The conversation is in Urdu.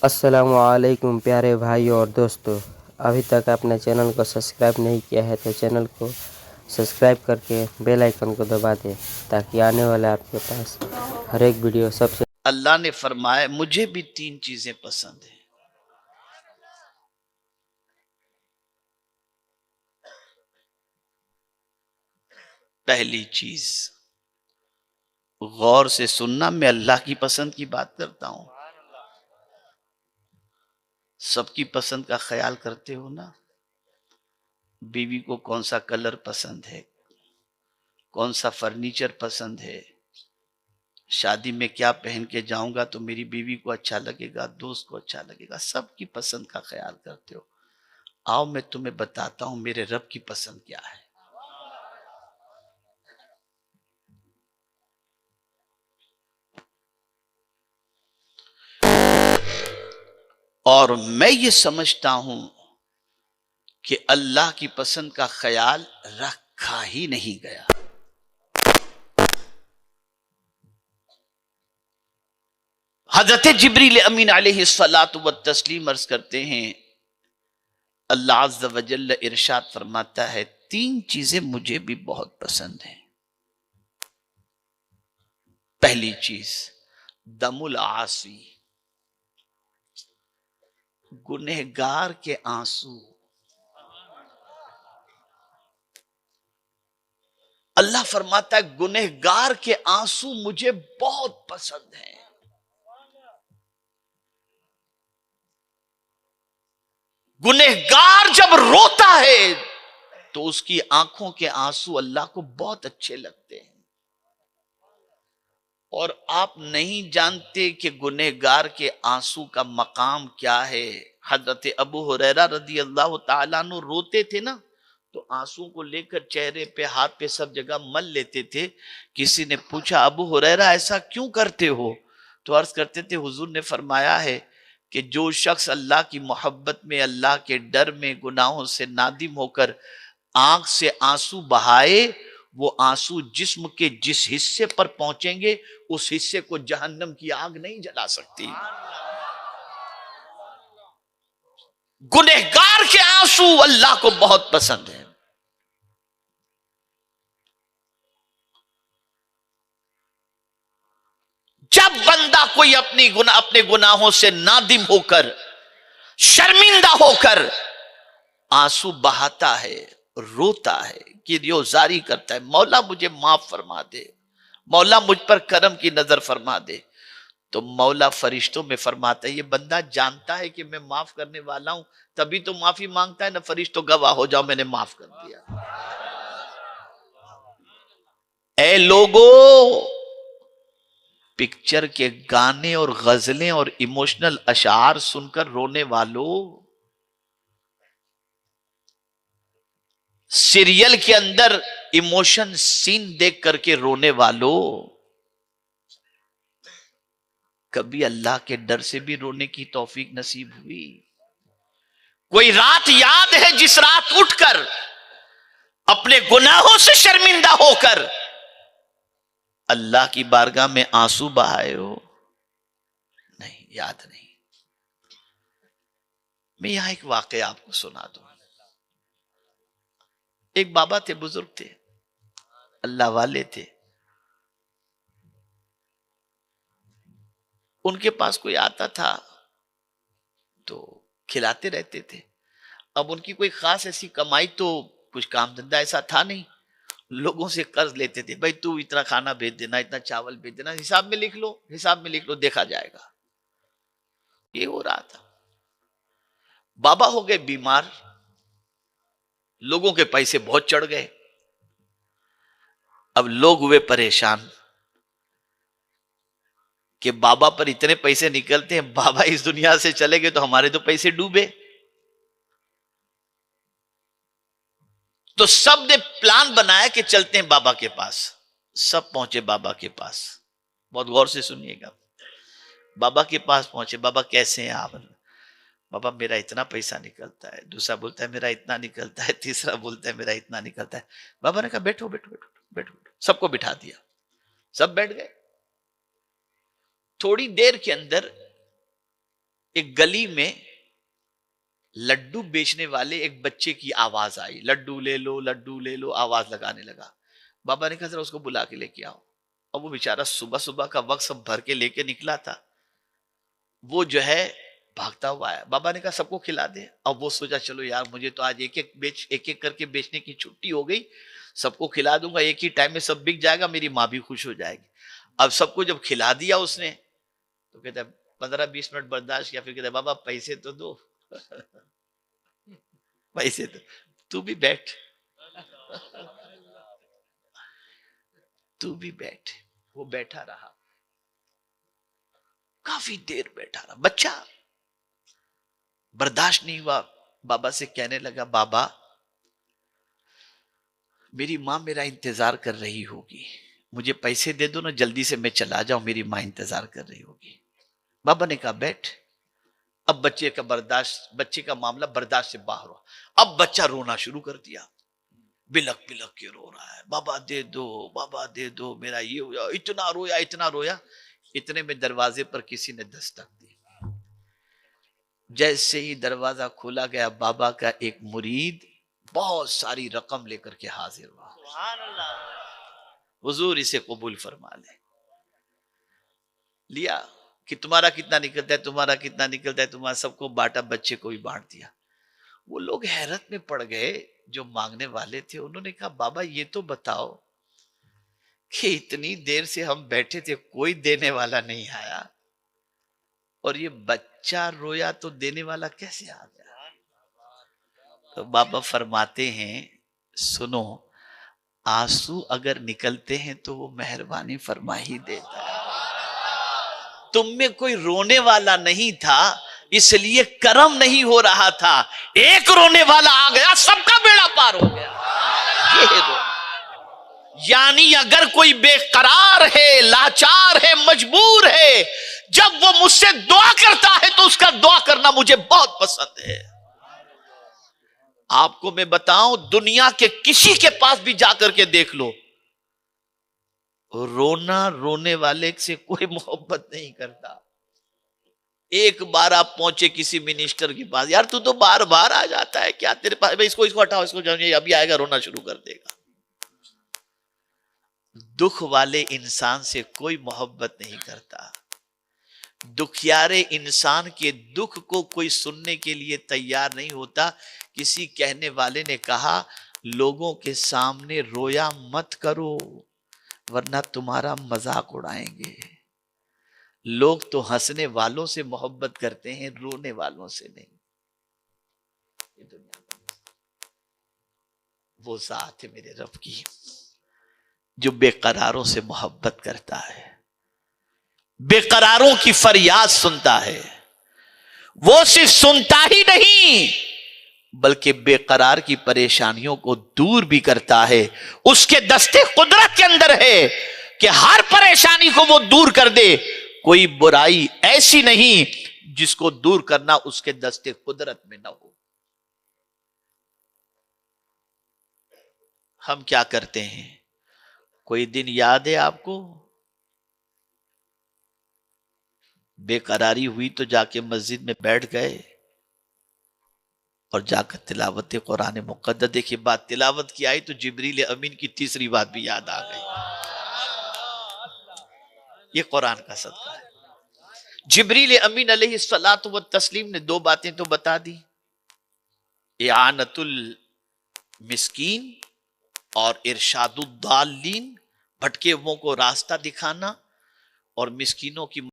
السلام علیکم پیارے بھائی اور دوستو، ابھی تک آپ نے چینل کو سبسکرائب نہیں کیا ہے تو چینل کو سبسکرائب کر کے بیل آئیکن کو دبا دیں تاکہ آنے والا آپ کے پاس ہر ایک ویڈیو سب سے اللہ نے فرمایا مجھے بھی 3 چیزیں پسند ہیں۔ پہلی چیز، غور سے سننا، میں اللہ کی پسند کی بات کرتا ہوں، سب کی پسند کا خیال کرتے ہو نا۔ بیوی کو کون سا کلر پسند ہے، کون سا فرنیچر پسند ہے، شادی میں کیا پہن کے جاؤں گا تو میری بیوی کو اچھا لگے گا، دوست کو اچھا لگے گا، سب کی پسند کا خیال کرتے ہو۔ آؤ میں تمہیں بتاتا ہوں میرے رب کی پسند کیا ہے۔ اور میں یہ سمجھتا ہوں کہ اللہ کی پسند کا خیال رکھا ہی نہیں گیا۔ حضرت جبریل امین علیہ الصلاۃ والتسلیم عرض کرتے ہیں، اللہ عز و جل ارشاد فرماتا ہے 3 چیزیں مجھے بھی بہت پسند ہیں۔ پہلی چیز، دم العاصی، گنہگار کے آنسو۔ اللہ فرماتا ہے گنہگار کے آنسو مجھے بہت پسند ہیں۔ گنہگار جب روتا ہے تو اس کی آنکھوں کے آنسو اللہ کو بہت اچھے لگتے ہیں۔ اور آپ نہیں جانتے کہ گنہگار کے آنسو کا مقام کیا ہے۔ حضرت ابو ہریرہ رضی اللہ تعالیٰ عنہ روتے تھے نا تو آنسو کو لے کر چہرے پہ، ہاتھ پہ، سب جگہ مل لیتے تھے۔ کسی نے پوچھا ابو ہریرہ ایسا کیوں کرتے ہو؟ تو عرض کرتے تھے حضور نے فرمایا ہے کہ جو شخص اللہ کی محبت میں، اللہ کے ڈر میں، گناہوں سے نادم ہو کر آنکھ سے آنسو بہائے، وہ آنسو جسم کے جس حصے پر پہنچیں گے اس حصے کو جہنم کی آگ نہیں جلا سکتی۔ گنہگار کے آنسو اللہ کو بہت پسند ہیں۔ جب بندہ کوئی اپنے گناہوں سے نادم ہو کر، شرمندہ ہو کر آنسو بہاتا ہے، روتا ہے، گریوزاری کرتا ہے، مولا مجھے معاف فرما دے، مولا مجھ پر کرم کی نظر فرما دے، تو مولا فرشتوں میں فرماتا ہے یہ بندہ جانتا ہے کہ میں معاف کرنے والا ہوں، تبھی تو معافی مانگتا ہے نا۔ فرشتوں گواہ ہو جاؤ میں نے معاف کر دیا۔ اے لوگو، پکچر کے گانے اور غزلیں اور ایموشنل اشعار سن کر رونے والوں، سیریل کے اندر ایموشن سین دیکھ کر کے رونے والوں، کبھی اللہ کے ڈر سے بھی رونے کی توفیق نصیب ہوئی؟ کوئی رات یاد ہے جس رات اٹھ کر اپنے گناہوں سے شرمندہ ہو کر اللہ کی بارگاہ میں آنسو بہائے ہو؟ نہیں، یاد نہیں۔ میں یہاں ایک واقعہ آپ کو سنا دوں۔ ایک بابا تھے، بزرگ تھے، اللہ والے تھے۔ ان کے پاس کوئی آتا تھا تو کھلاتے رہتے تھے۔ اب ان کی کوئی خاص ایسی کمائی تو کچھ کام دھندا ایسا تھا نہیں، لوگوں سے قرض لیتے تھے، بھائی تو اتنا کھانا بھیج دینا، اتنا چاول بھیج دینا، حساب میں لکھ لو، حساب میں لکھ لو، دیکھا جائے گا۔ یہ ہو رہا تھا۔ بابا ہو گئے بیمار، لوگوں کے پیسے بہت چڑھ گئے، اب لوگ ہوئے پریشان کہ بابا پر اتنے پیسے نکلتے ہیں، بابا اس دنیا سے چلے گئے تو ہمارے تو پیسے ڈوبے۔ تو سب نے پلان بنایا کہ چلتے ہیں بابا کے پاس۔ سب پہنچے بابا کے پاس، بہت غور سے سنیے گا۔ بابا کے پاس پہنچے، بابا کیسے ہیں آپ؟ بابا میرا اتنا پیسہ نکلتا ہے، دوسرا بولتا ہے میرا اتنا نکلتا ہے، تیسرا بولتا ہے میرا اتنا نکلتا ہے۔ بابا نے کہا بیٹھو بیٹھو بیٹھو بیٹھو، سب کو بٹھا دیا، سب بیٹھ گئے۔ تھوڑی دیر کے اندر ایک گلی میں لڈو بیچنے والے ایک بچے کی آواز آئی، لڈو لے لو لڈو لے لو، آواز لگانے لگا۔ بابا نے کہا ذرا اس کو بلا کے لے کے آؤ۔ اور وہ بیچارہ صبح صبح کا وقت سب بھر کے لے کے نکلا تھا، وہ جو ہے بھاگتا ہوا آیا۔ بابا نے کہا سب کو کھلا دے۔ اب وہ سوچا چلو یار مجھے تو آج ایک ایک کر کے بیچنے کی چھٹی ہو گئی، سب کو کھلا دوں گا، ایک ہی ٹائم میں سب بک جائے گا، میری ماں بھی خوش ہو جائے گی۔ اب سب کو جب کھلا دیا اس نے تو کہتا ہے 15-20 منٹ برداشت کیا، پھر کہتا ہے بابا پیسے تو دو پیسے تو بھی بیٹھ، تو بھی بیٹھ۔ وہ بیٹھا رہا، کافی دیر بیٹھا رہا، بچہ برداشت نہیں ہوا، بابا سے کہنے لگا بابا میری ماں میرا انتظار کر رہی ہوگی، مجھے پیسے دے دو نا، جلدی سے میں چلا جاؤں، میری ماں انتظار کر رہی ہوگی۔ بابا نے کہا بیٹھ۔ اب بچے کا معاملہ برداشت سے باہر ہوا، اب بچہ رونا شروع کر دیا، بلک بلک کے رو رہا ہے، بابا دے دو بابا دے دو، میرا یہ ہوا، اتنا رویا اتنا رویا۔ اتنے میں دروازے پر کسی نے دستک دی۔ جیسے ہی دروازہ کھولا گیا، بابا کا ایک مرید بہت ساری رقم لے کر کے حاضر ہوا۔ حضور اسے قبول فرما لے۔ لیا کہ تمہارا کتنا نکلتا ہے، تمہارا کتنا نکلتا ہے، تمہارا سب کو بانٹا، بچے کو بھی بانٹ دیا۔ وہ لوگ حیرت میں پڑ گئے جو مانگنے والے تھے، انہوں نے کہا بابا یہ تو بتاؤ کہ اتنی دیر سے ہم بیٹھے تھے کوئی دینے والا نہیں آیا، اور یہ بچہ رویا تو دینے والا کیسے آ گیا؟ تو بابا فرماتے ہیں سنو، آنسو اگر نکلتے ہیں تو وہ مہربانی فرما ہی دیتا ہے۔ تم میں کوئی رونے والا نہیں تھا، اس لیے کرم نہیں ہو رہا تھا، ایک رونے والا آ گیا، سب کا بیڑا پار ہو گیا۔ یہ دو یعنی اگر کوئی بے قرار ہے، لاچار ہے، مجبور ہے، جب وہ مجھ سے دعا کرتا ہے تو اس کا دعا کرنا مجھے بہت پسند ہے۔ آپ کو میں بتاؤں، دنیا کے کسی کے پاس بھی جا کر کے دیکھ لو، رونے والے سے کوئی محبت نہیں کرتا۔ ایک بار آپ پہنچے کسی منسٹر کے پاس، یار تو بار بار آ جاتا ہے کیا تیرے پاس، اس کو ہٹاؤ، اس کو ابھی آئے گا رونا شروع کر دے گا۔ دکھ والے انسان سے کوئی محبت نہیں کرتا، دکھیارے انسان کے دکھ کو کوئی سننے کے لیے تیار نہیں ہوتا۔ کسی کہنے والے نے کہا لوگوں کے سامنے رویا مت کرو ورنہ تمہارا مذاق اڑائیں گے۔ لوگ تو ہنسنے والوں سے محبت کرتے ہیں، رونے والوں سے نہیں۔ یہ دنیا وہ ذات ہے میرے رب کی جو بے قراروں سے محبت کرتا ہے، بے قراروں کی فریاد سنتا ہے۔ وہ صرف سنتا ہی نہیں بلکہ بے قرار کی پریشانیوں کو دور بھی کرتا ہے۔ اس کے دستے قدرت کے اندر ہے کہ ہر پریشانی کو وہ دور کر دے۔ کوئی برائی ایسی نہیں جس کو دور کرنا اس کے دستے قدرت میں نہ ہو۔ ہم کیا کرتے ہیں؟ کوئی دن یاد ہے آپ کو بے قراری ہوئی تو جا کے مسجد میں بیٹھ گئے اور جا کر تلاوت قرآن مقدس، دیکھیے بات تلاوت کی آئی تو جبریل امین کی تیسری بات بھی یاد آ گئی۔ یہ قرآن کا صدقہ ہے۔ جبریل امین علیہ الصلاۃ والتسلیم نے دو باتیں تو بتا دی، اعانت المسکین اور ارشاد الضالین، بھٹکے ہوئوں کو راستہ دکھانا اور مسکینوں کی